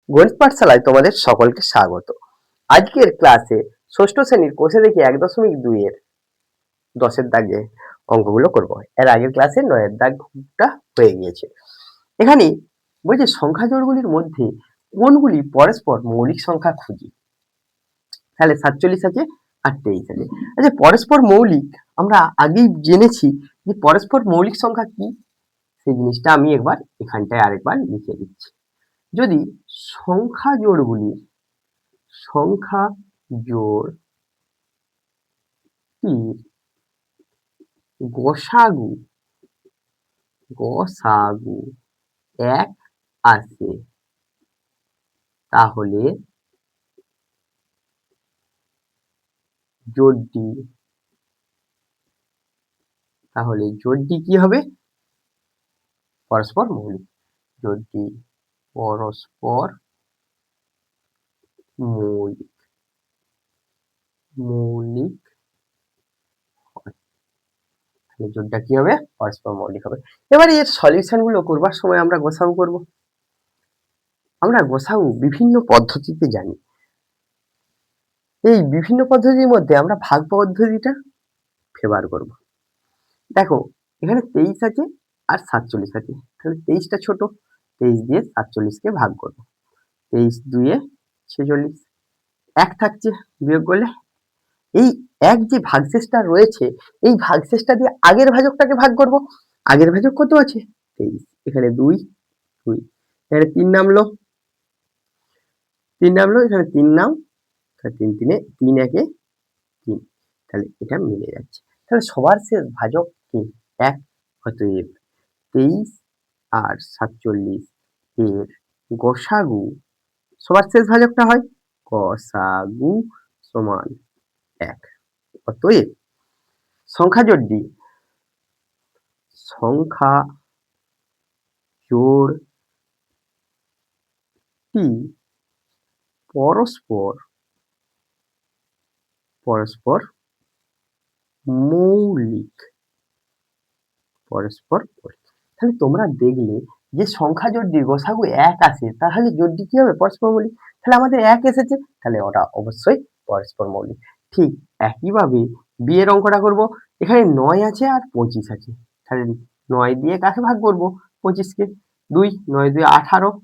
গণিত পাঠশালায় তোমাদের সকলকে স্বাগত। আজকের ক্লাসে ষষ্ঠ শ্রেণীর কোষে দেখি 1.2 এর 10 দাগে অঙ্কগুলো করব। এর আগের ক্লাসে 9 দাগটা হয়ে গিয়েছে। এখানে বলছে সংখ্যা জোড়গুলির মধ্যে কোনগুলি পরস্পর মৌলিক সংখ্যা খুঁজি। তাহলে 47 আছে আর 23 আছে। আচ্ছা, পরস্পর মৌলিক আমরা আগেই জেনেছি যে পরস্পর মৌলিক সংখ্যা কি, সেই জিনিসটা আমি একবার এখানটায় আরেকবার লিখে দিচ্ছি। যদি সংখ্যা জোড়গুলির সংখ্যা জোড়টির গসাগু 1 আসে, তাহলে জোড়টি কি হবে? পরস্পর মৌলিক। জোড়টি পরস্পর মৌলিক হয়, তাহলে জোড়টা কি হবে? পরস্পর মৌলিক হবে। এবার এর সলিউশন গুলো করবার সময় আমরা গসাগু করব। আমরা গসাগু বিভিন্ন পদ্ধতিতে জানি। এই বিভিন্ন পদ্ধতির মধ্যে আমরা ভাগ পদ্ধতিটা ফেভার করব। দেখো, এখানে 23 আছে আর 47 আছে, তাহলে 23টা ছোট, 23 দিয়ে 47কে ভাগ করব। 23 2 46, 1 থাকছে, বিয়োগ করলে এই 1 যে ভাগশেষটা রয়েছে, এই ভাগশেষটা দিয়ে আগের ভাজকটাকে ভাগ করব। আগের ভাজক কত আছে? 23। এখানে 2 2, এখানে 3 নামলো, এখানে 3 নাম, 3 3 3 1 3, তাহলে এটা মিলে যাচ্ছে। তাহলে সবার শেষ ভাজক কি? 1। অতএব 23 আর 47 এর গসাগু, সবার শেষ ভাজকটা হয় গসাগু সমান 1। অতএব সংখ্যা জোড়টি পরস্পর মৌলিক। তাহলে তোমরা দেখলে যে সংখ্যা জোড়টির গসাগু 1 আসে, তাহলে জোড়টি কি হবে? পরস্পর মৌলিক। তাহলে আমাদের 1 এসেছে, তাহলে ওটা অবশ্যই পরস্পর মৌলিক। ঠিক একইভাবে বি এর অঙ্কটা করব। এখানে 9 আছে আর 25 আছে, তাহলে 9 দিয়ে কাকে ভাগ করব? 25 কে। 2 9 2 18,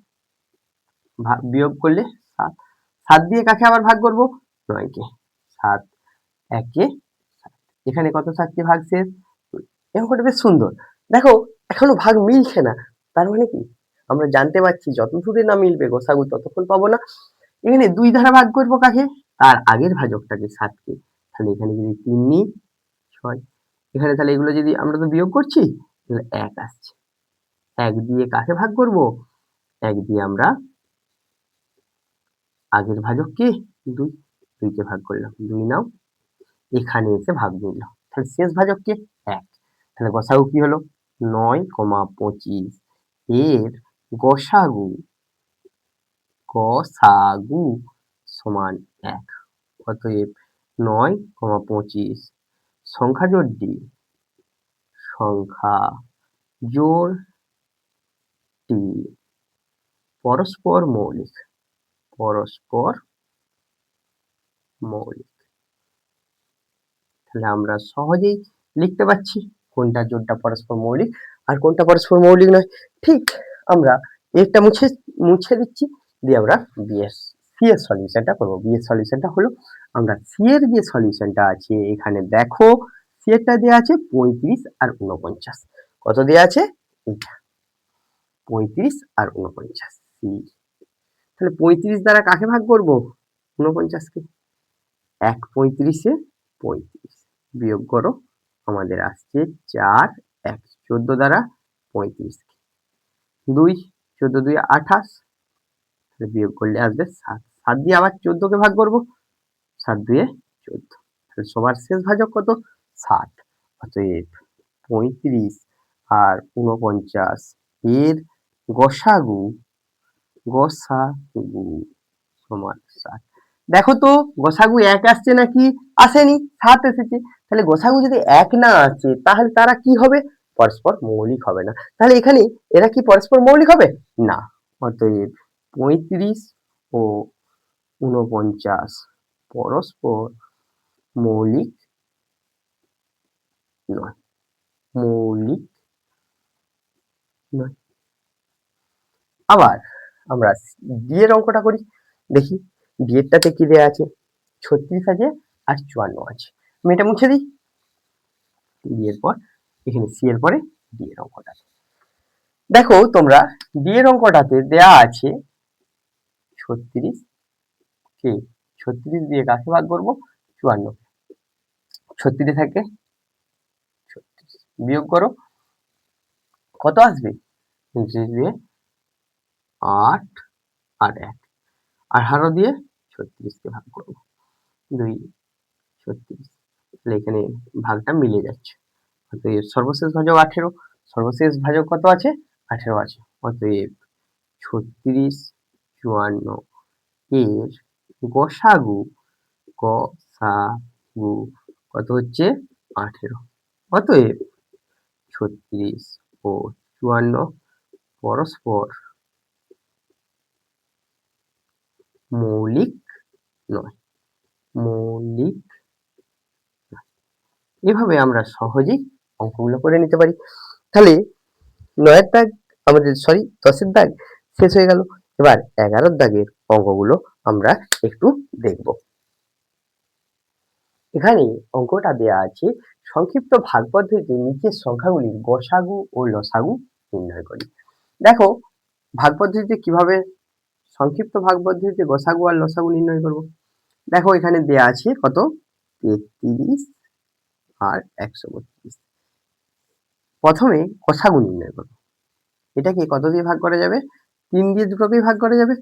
বিয়োগ করলে 7। 7 দিয়ে কাকে আবার ভাগ করব? 9 কে। 7 1 7। এখানে কত থাকছে ভাগশেষ? 2। এই অঙ্কটা বেশ সুন্দর। দেখো, এখনো ভাগ মিলছে না, তার মানে কি আমরা জানতে পারছি যত দূরে না মিলবে গসাগু ততক্ষণ পাবো না। এখানে 2 দ্বারা ভাগ করব কাকে? তার আগের ভাজকটাকে 7 কে। তাহলে এখানে যদি 3 নিই 6, এখানে তাহলে এগুলো যদি আমরা তো বিয়োগ করছি, তাহলে 1 আসছে। 1 দিয়ে কাকে ভাগ করব? 1 দিয়ে আমরা আগের ভাজক কে? 2, 2 কে ভাগ করলাম, 2 নাও, এখানে এসে ভাগ নিল, তাহলে শেষ ভাজক কে? 1। তাহলে গসাগু কি হলো? 9, 25 এর গসাগু সমান 1। অতএব 9, 25 সংখ্যা জোড়টি পরস্পর মৌলিক। তাহলে আমরা সহজেই লিখতে পারছি কোনটা জোড়টা পরস্পর মৌলিক আর কোনটা পরস্পর মৌলিক নয়। ঠিক আমরা একটা মুছে দিচ্ছি, দিয়ে আমরা সি এর সলিউশনটা করবো। বি এর সলিউশনটা হলো, আমরা সি এর যে সলিউশনটা আছে এখানে দেখো, সি এরটা দেওয়া আছে 35 আর 49। কত দেওয়া আছে? 35 আর 49 সি। তাহলে 35 দ্বারা কাকে ভাগ করব? 49 কে। 1 35 এ 35, বিয়োগ করো, আমাদের আসছে 4 1 14 দ্বারা 35 কে। 2 14 2 28, তাহলে বিয়োগ করলে আসবে 7। 7 দিয়ে আবার 14 কে ভাগ করব, 7 2 14, তাহলে সবার শেষ ভাজক কত? 7। অতএব 35 আর 49 এর গসাগু সমান 7। দেখো তো গসাগু 1 আসছে নাকি আসেনি? 7 এসেছে। তাহলে গসাগু যদি 1 না আসে, তাহলে তারা কি হবে? পরস্পর মৌলিক হবে না। তাহলে এখানে এরা কি পরস্পর মৌলিক হবে? না। অতএব 35 ও ৪৯ পরস্পর মৌলিক নয়। মৌলিক নয়। আবার আমরা ডি এর অঙ্কটা করি। দেখি ডি এরটাতে কি দেয়া আছে? ৩৬ আছে আর ৫৪ আছে। আমি এটা মুছে দিই। ডি এর পর এখানে সি এর পরে ডি এর অঙ্কটা। দেখো তোমরা ডি এর অঙ্কটাতে দেয়া আছে ৩৬ কে ৩৬ দিয়ে কাকে ভাগ করব? ৫৪। ৩৬ থেকে ৩৬ বিয়োগ করো, কত আসবে? ৩৯ দিয়ে ৮ আর ১ 18 দিয়ে ৩৬ কে ভাগ করব। ২ ৩৬, তাহলে এখানে ভাগটা মিলে যাচ্ছে। অতএব সর্বশেষ ভাজক 18, সর্বশেষ ভাজক কত আছে? 18 আছে। অতএব ৩৬ ৫৪ এর গসাগু কত হচ্ছে? 18। অতএব ৩৬ ও ৫৪ পরস্পর মৌলিক নয়। মৌলিক নয়। এভাবে আমরা সহজেই অঙ্কগুলো করে নিতে পারি। তাহলে ৯ এর দাগ আমাদের ১০ এর দাগ শেষ হয়ে গেল। এবার ১১ এর দাগের অঙ্কগুলো আমরা একটু দেখব। এখানে অঙ্কটা দেয়া আছে সংক্ষিপ্ত ভাগ পদ্ধতিতে নিচের সংখ্যাগুলির গসাগু ও লসাগু নির্ণয় করি। দেখো ভাগ পদ্ধতিতে কিভাবে সংক্ষিপ্ত ভাগ পদ্ধতিতে গসাগু আর লসাগু নির্ণয় করব। দেখো এখানে দেয়া আছে কত? ৩৩ আর ১৩২। প্রথমে গসাগু নির্ণয় করব। এটাকে কত দিয়ে ভাগ করা যাবে? ৩ দিয়ে দুটোকেই ভাগ করা যাবে।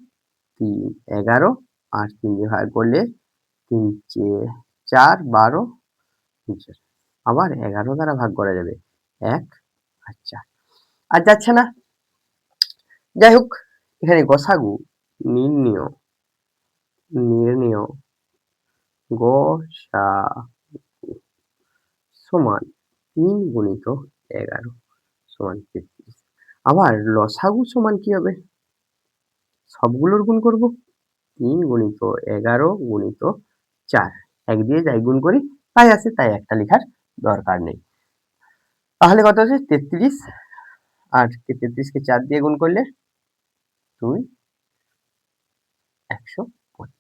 ৩ ১১ আর ৩ দিয়ে ভাগ করলে ৩ ৪ ১২ আবার ১১ দ্বারা ভাগ করা যাবে ১ আর ৪। আর যাচ্ছে না। যাই হোক এখানে গসাগু নির্ণেয় গসাগু সমান ৩ গুণিত ১১ সমান ৩৩। আবার লসাগু সমান কি হবে? সবগুলোর গুণ করব। ৩ গুণিত ১১ গুণিত ৪, ১ দিয়ে যাই গুণ করি তাই আসে, তাই একটা লেখার দরকার নেই। তাহলে কত আছে? ৩৩ আর ৩৩ কে ৪ দিয়ে গুণ করলে ২ ১৩৫।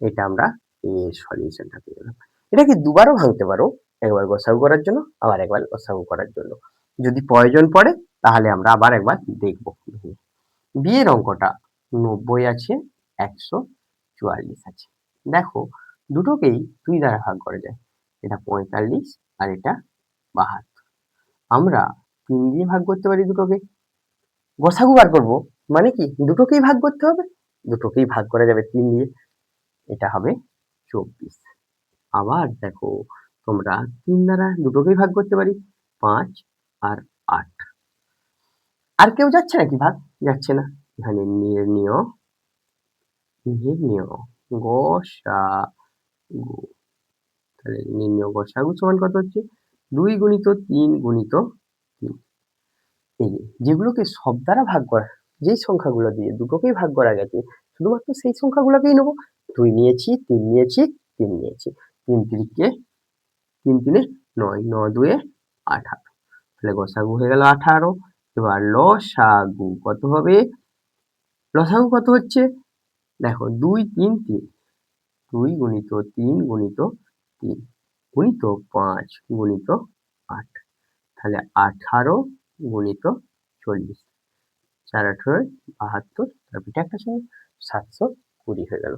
এটা আমরা এর সলিউশনটা পেয়ে গেলাম। এটাকে দুবারও ভাঙতে পারো, একবার গসাগু করার জন্য আবার একবার লসাগু করার জন্য। যদি প্রয়োজন পড়ে তাহলে আমরা আবার একবার দেখব। বি এর অঙ্কটা ৯০ আছে, ১৪৪ আছে। দেখো দুটোকেই ২ দ্বারা ভাগ করা যায়। এটা ৪৫ আর এটা ৭২। আমরা ৩ দিয়ে ভাগ করতে পারি দুটোকে। গসাগু বার করব মানে কি? দুটোকেই ভাগ করতে হবে। দুটোকেই ভাগ করা যাবে ৩ দিয়ে। এটা হবে ২৪। আবার দেখো তোমরা ৩ দ্বারা দুটোকেই ভাগ করতে পারি। ৫ আর ৮। আর কেউ যাচ্ছে নাকি ভাগ? যাচ্ছে না। এখানে নির্ণেয় গসাগু, তাহলে নির্ণেয় গসাগু সমান কত হচ্ছে? ২ গুণিত ৩ গুণিত ৩। এই যেগুলোকে সব দ্বারা ভাগ করা, যেই সংখ্যাগুলো দিয়ে দুটোকেই ভাগ করা গেছে শুধুমাত্র সেই সংখ্যাগুলোকেই নেব। ২ নিয়েছি, ৩ নিয়েছি, ৩ নিয়েছি। ৩ তিরিকে ৩ তিনে ৯, ৯ দুয়ে ১৮। তাহলে গসাগু হয়ে গেল ১৮। এবার লসাগু কত হবে? লসাগু কত হচ্ছে? দেখো ২ ৩ ৩, ২ গুণিত ৩ গুণিত ৩ গুণিত ৫ গুণিত ৮, তাহলে ১৮ গুণিত ৪০, ৪ ১৮ ৭২, তার পিঠে একটা শূন্য, ৭২০ হয়ে গেল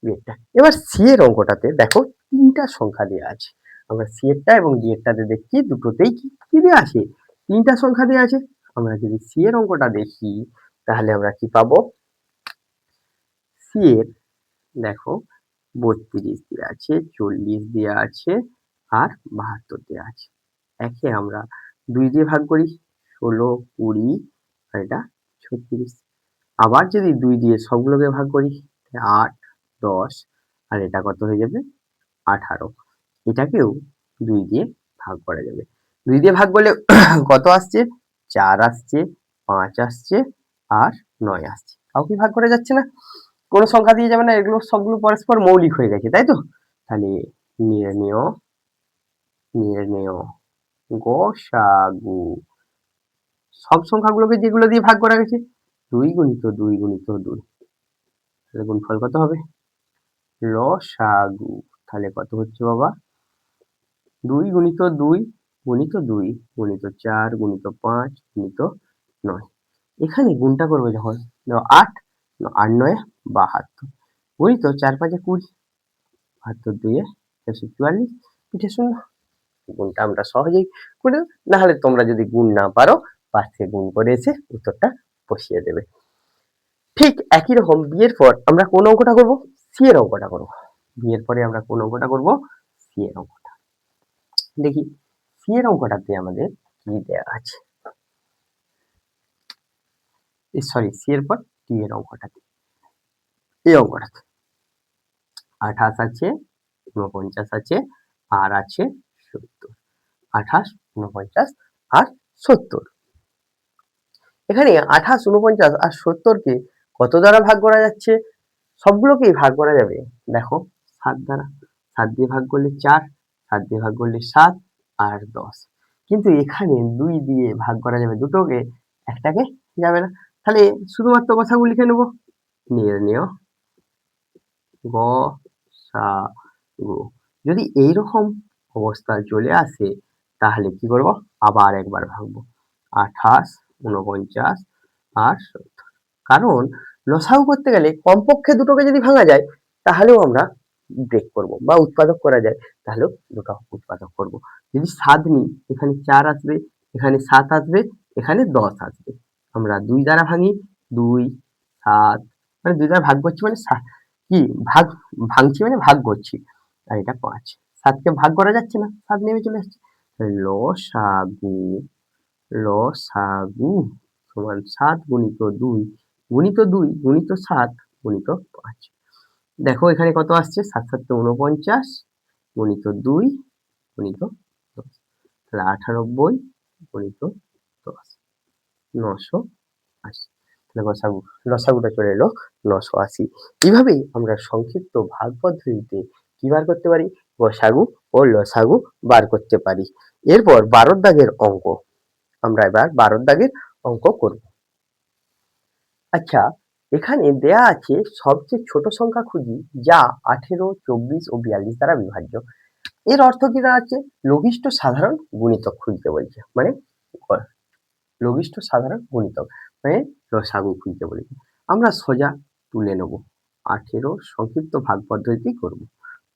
বিয়েরটা। এবার সি এর অঙ্কটাতে দেখো ৩টা সংখ্যা দেওয়া আছে। আমরা সি এরটা এবং ডি এরটাতে দেখছি দুটোতেই কি দেওয়া আছে? ৩টা সংখ্যা দেওয়া আছে। আমরা যদি সি এর অঙ্কটা দেখি তাহলে আমরা কি পাবো? সি এর দেখো ৩২ দেওয়া আছে, ৪০ দেওয়া আছে আর ৭২ দেওয়া আছে। একে আমরা ২ দিয়ে ভাগ করি, ১৬ ২০ আর এটা ৩৬। আবার যদি ২ দিয়ে সবগুলোকে ভাগ করি ৮ ১০ আর এটা কত হয়ে যাবে? ১৮। এটাকেও ২ দিয়ে ভাগ করা যাবে। ২ দিয়ে ভাগ করলে কত আসছে? ৪ আসছে, ৫ আসছে আর ৯ আসছে। কাউকে ভাগ করা যাচ্ছে না। কোনো সংখ্যা দিয়ে যাবে না, এগুলো সবগুলো পরস্পর মৌলিক হয়ে গেছে, তাই তো? তাহলে নির্ণেয় নির্ণেয় গসাগু, সব সংখ্যাগুলোকে যেগুলো দিয়ে ভাগ করা গেছে 2 গুণিত 2 গুণিত 2, তাহলে গুণফল কত হবে? লসাগু, তাহলে কত হচ্ছে বাবা? 2 গুণিত 2 গুণিত 2 গুণিত 4 গুণিত 5 গুণিত 9, এখানে গুণটা করবো যখন 8, 8 9 72 গুণিত 4 5 20, 72 2 444, পিঠে শূন্য। গুণটা আমরা সহজেই করে দেব, না হলে তোমরা যদি গুণ না পারো পাশে গুণ করে এসে উত্তরটা বসিয়ে দেবে। ঠিক একই রকম বিয়ের পর আমরা কোন অঙ্কটা করব? সি এর অঙ্কটা করব। বিয়ের পরে আমরা কোন অঙ্কটা করব? সি এর অঙ্কটা। দেখি সি এর অঙ্কটাতে আমাদের কি দেয়া আছে। সরি, সি এর পর টি এর অঙ্কটাতে, এই অঙ্কটাতে 28 আছে, 49 আছে, আর আছে 70। 28, 49 আর 70। এখানে 28, 49 আর 70 কে কত দ্বারা ভাগ করা যাচ্ছে? সবগুলোকেই ভাগ করা যাবে দেখো 7 দ্বারা। 7 দিয়ে ভাগ করলে 4, 7 দিয়ে ভাগ করলে 7 আর 10। কিন্তু এখানে 2 দিয়ে ভাগ করা যাবে দুটোকে, একটাকে যাবে না। তাহলে শুধুমাত্র গসাগু লিখে নেব। নির্ণেয় গসাগু। যদি এইরকম অবস্থা চলে আসে তাহলে কি করব? আবার একবার ভাঙবো। 28, 49 আর 70। কারণ লসাগু করতে গেলে কমপক্ষে দুটোকে যদি ভাঙা যায় তাহলেও আমরা ব্রেক করব, বা উৎপাদক করা যায় তাহলেও দুটো উৎপাদক করব। যদি 7 নিই, এখানে 4 আসবে, এখানে 7 আসবে, এখানে 10 আসবে। আমরা 2 দ্বারা ভাঙি, 2 7, মানে 2 দ্বারা ভাগ করছি মানে কি ভাগ, ভাঙছি মানে ভাগ করছি, আর এটা 5। 7 কে ভাগ করা যাচ্ছে না, 7 নেমে চলে আসছে। লসাগু লসাগু সমান 7 গুণিত 2 গুণিত 2 গুণিত 7 গুণিত 5। দেখো এখানে কত আসছে? 7 7 49 গুণিত 2 গুণিত 10, তাহলে 98 গুণিত 10, 980। তাহলে লসাগুটা চলে এলো 980। এইভাবেই আমরা সংক্ষিপ্ত ভাগ পদ্ধতিতে কি বার করতে পারি? গসাগু ও লসাগু বার করতে পারি। এরপর 12 দাগের অঙ্ক, আমরা এবার 12 দাগের অঙ্ক করব। আচ্ছা, এখানে দেয়া আছে সবচেয়ে ছোট সংখ্যা খুঁজি যা 18, 24 ও 42 দ্বারা বিভাজ্য। এর অর্থ কি দাঁড়াচ্ছে? লঘিষ্ঠ সাধারণ গুণিতক খুঁজতে বলছে, মানে লঘিষ্ঠ সাধারণ গুণিতক, মানে লসাগু খুঁজতে বলেছে। আমরা সোজা তুলে নেব, 18 সংক্ষিপ্ত ভাগ পদ্ধতিতেই করব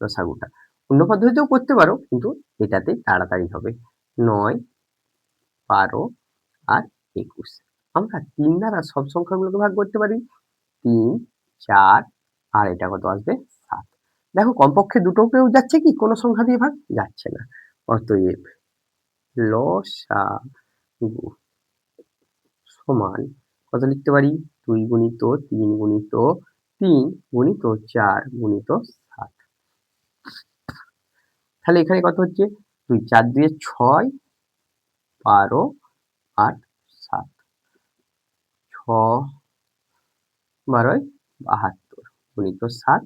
লসাগুটা। অন্য পদ্ধতিতেও করতে পারো, কিন্তু এটাতে তাড়াতাড়ি হবে। 9, 12 আর 21। আমরা 3 দ্বারা সব সংখ্যাগুলোকে ভাগ করতে পারি। 3, 4 আর এটা কত আসবে? 7। দেখো কমপক্ষে দুটোকেও যাচ্ছে কি কোনো সংখ্যা দিয়ে ভাগ? যাচ্ছে না। অতএব লসাগু সমান কত লিখতে পারি? 2 গুণিত 3 গুণিত 3 গুণিত 4 গুণিত 7। তাহলে এখানে কত হচ্ছে? 2 4 2 6, 12 আর 7, 6 12 72 গুণিত 7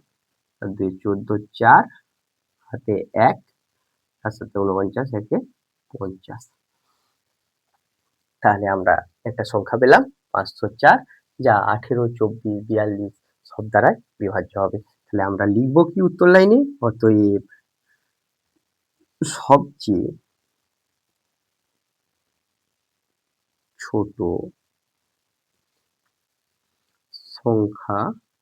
আর 2 14, 4 হাতে 1, 7 7 49, একে 50। তাহলে আমরা একটা সংখ্যা পেলাম 504, যা 18, 24, 42 সব দ্বারাই বিভাজ্য হবে। তাহলে আমরা লিখবো কি উত্তর লাইনে? অতএব সবচেয়ে ছোট সংখ্যাটি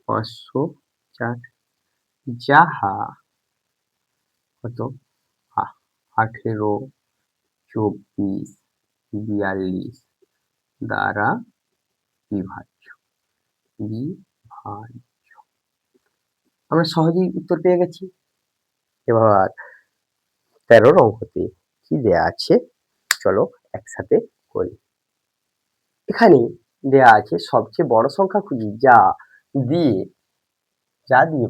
504, যাহা কত? 18, 24, 42 দ্বারা বিভাজ্য। আমরা সহজেই উত্তর পেয়ে গেছি। এবার 13 অঙ্কতে কি দেয়া আছে চলো একসাথে করি। এখানে দেয়া আছে সবচেয়ে বড় সংখ্যা খুঁজি দিয়ে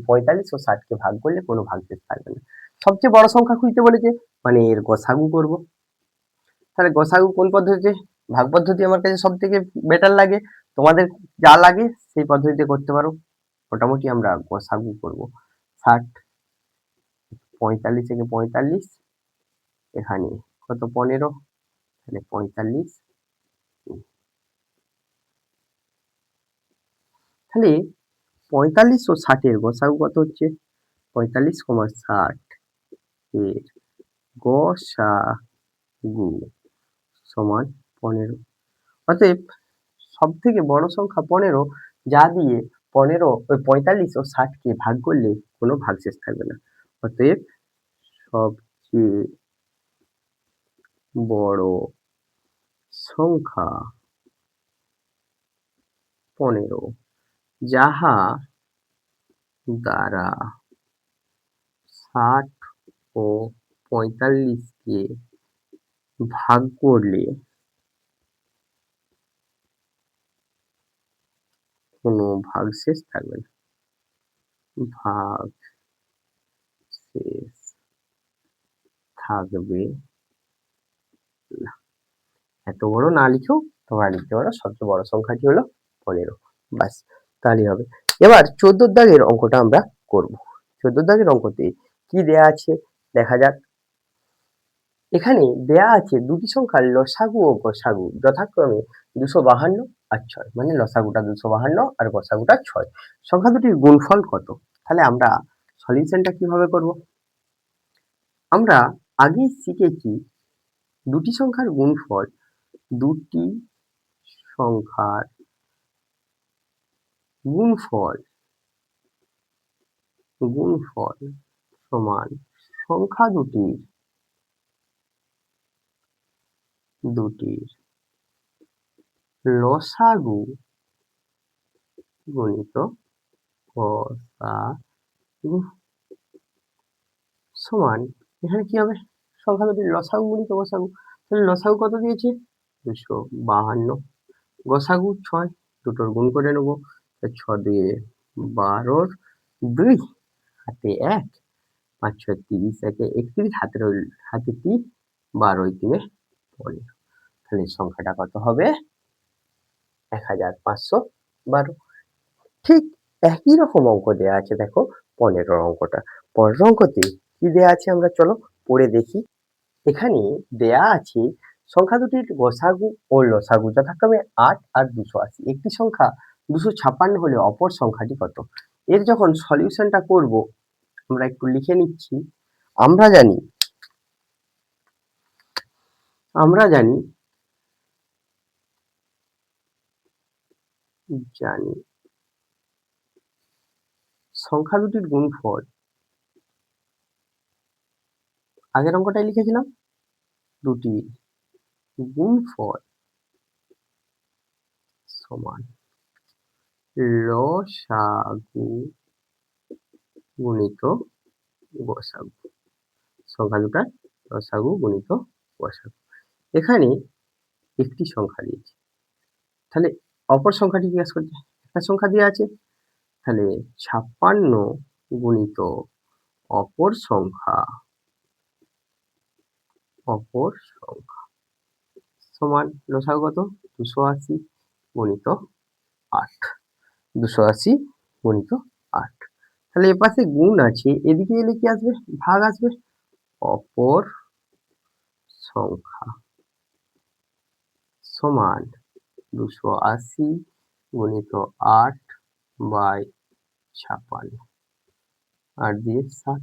45 ও 60 কে ভাগ করলে কোনো ভাগশেষ থাকবে না। সবচেয়ে বড় সংখ্যা খুঁজতে বলেছে, মানে এর গসাগু করব। তাহলে গসাগু কোন পদ্ধতিতে? ভাগ পদ্ধতি আমার কাছে সব থেকে বেটার লাগে, তোমাদের যা লাগে সেই পদ্ধতিতে করতে পারো। মোটামুটি আমরা গসাগু করব। 60, 45 থেকে 45, এখানে কত 15, তাহলে 45। তাহলে 45 ও 60 এর গসাগু কত হচ্ছে? 45,60 এর গসাগু সমান 15। অতএব সব থেকে বড় সংখ্যা 15, যা দিয়ে 45 ও 60 কে ভাগ করলে কোনো ভাগশেষ থাকবে না। অতএব সবচেয়ে বড় সংখ্যা 15, যাহা দ্বারা 60 ও 45 কে ভাগ করলে কোনো ভাগশেষ থাকবে না। ভাগশেষ থাকবে না। এত বড় না লিখেও তোমরা লিখতে পারো সবচেয়ে বড় সংখ্যাটি হলো 15, ব্যাস তাহলেই হবে। এবার 14 দাগের অঙ্কটা আমরা করব। 14 দাগের অঙ্কতে কি দেয়া আছে দেখা যাক। এখানে দেয়া আছে দুটি সংখ্যার লসাগু ও গসাগু যথাক্রমে 252 আর 6, মানে লসাগুটা 252 আর গসাগুটা 6। সংখ্যা দুটির গুণফল কত? তাহলে আমরা সলিউশনটা কিভাবে করব? আমরা আগেই শিখেছি দুটি সংখ্যার গুণফল, দুটি সংখ্যার গুণফল সমান সংখ্যা দুটির লসাগু গুণিত গসাগু সমান, এখানে কি হবে? সংখ্যা দুটির লসাগু গুণিত গসাগু। তাহলে লসাগু কত দিয়েছে? 252, গসাগু 6, দুটোর গুণ করে নেব। 6 দিয়ে 12, 2 হাতে 1, 5 6 30, 1 31, হাতে 3, 12 3 15। তাহলে সংখ্যাটা কত হবে? 1512। ঠিক একই রকম অঙ্ক দেয়া আছে দেখো 15 অঙ্কটা। 15 অঙ্কতে কি দেয়া আছে আমরা চলো পড়ে দেখি। এখানে দেয়া আছে সংখ্যা দুটির গসাগু ও লসাগু যথাক্রমে 8 আর 280। একটি সংখ্যা 256 হলে অপর সংখ্যাটি কত? এর যখন সলিউশনটা করব আমরা একটু লিখে নিচ্ছি। আমরা জানি সংখ্যা দুটির গুণফল, আগের অঙ্কটাই লিখেছিলাম, দুটির গুণফল সমান লসাগু গুণিত গসাগু। সংখ্যা দুটার লসাগু গুণিত গসাগু। এখানে একটি সংখ্যা দিয়েছে, তাহলে অপর সংখ্যাটি জিজ্ঞাসা করছে। একটা সংখ্যা দেওয়া আছে, তাহলে 56 গুণিত অপর সংখ্যা সমান লসাগু কত? 280 গুণিত 8, 280 গুণিত 8। তাহলে এপাশে গুণ আছে, এদিকে এলে কি আসবে? ভাগ আসবে। অপর সংখ্যা সমান 280 গুণিত 8 বাই 56, 8 দিয়ে 7,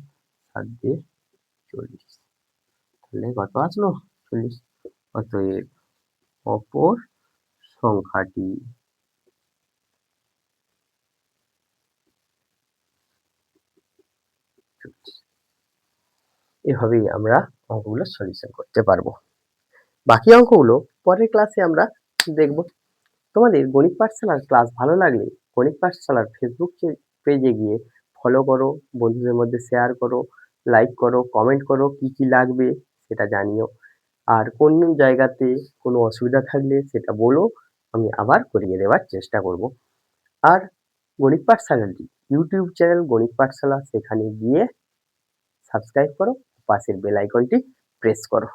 7 দিয়ে 40। তাহলে কত আসলো? 40। অতএব অপর সংখ্যাটি এভাবেই আমরা অঙ্কগুলো সলিউশন করতে পারবো। বাকি অঙ্কগুলো পরের ক্লাসে আমরা দেখব। তোমাদের গণিত পাঠশালার ক্লাস ভালো লাগলে গণিত পাঠশালার ফেসবুক পেজে গিয়ে ফলো করো, বন্ধুদের মধ্যে শেয়ার করো, লাইক করো, কমেন্ট করো, কি লাগবে সেটা জানিও। আর কোন জায়গাতে কোনো অসুবিধা থাকলে সেটা বলো, আমি আবার করিয়ে দেওয়ার চেষ্টা করব। আর গণিত পাঠশালাটি ইউটিউব চ্যানেল গণিত পাঠশালা, সেখানে গিয়ে সাবস্ক্রাইব করো, পাশের বেল আইকনটি প্রেস করো।